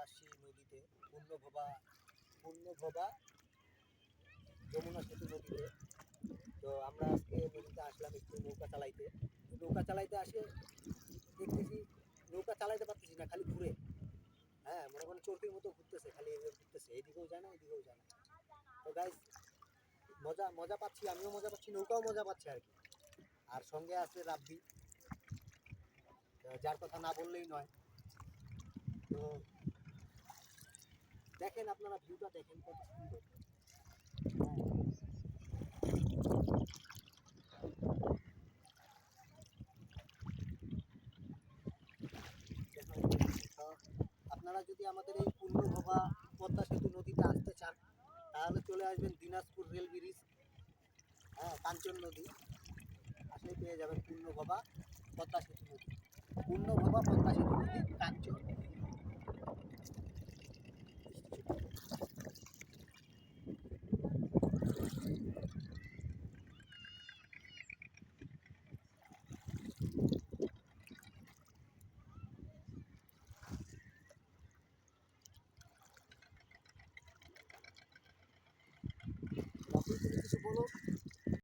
আসছি নদীতে, পূর্ণভবা যমুনা সেতু নদীতে। তো আমরা আজকে নদীতে আসলাম একটু নৌকা চালাইতে আসে দেখতেছি নৌকা চালাইতে পারতেছি না, খালি ঘুরে। হ্যাঁ, মনে করেন চরকির মতো ঘুরতেছে, খালি এভাবে ঘুরতেছে, এদিকেও যায় না এদিকেও যায় না। তো গাইস, মজা মজা পাচ্ছি, আমিও মজা পাচ্ছি, নৌকাও মজা পাচ্ছে আর কি। আর সঙ্গে আছে রাব্বি, যার কথা না বললেই নয়। তো দেখেন, আপনারা ভিউটা দেখেন কত সুন্দর। আপনারা যদি আমাদের এই পূর্ণভবা পদ্মা সেতু নদীতে আসতে চান, তাহলে চলে আসবেন দিনাজপুর রেল ব্রিজ, হ্যাঁ, কাঞ্চন নদী আসলে পেয়ে যাবেন পূর্ণভবা পদ্মা সেতু নদী। পূর্ণভবা পদ্মা সেতু নদী, কাঞ্চন। কিছু বলো।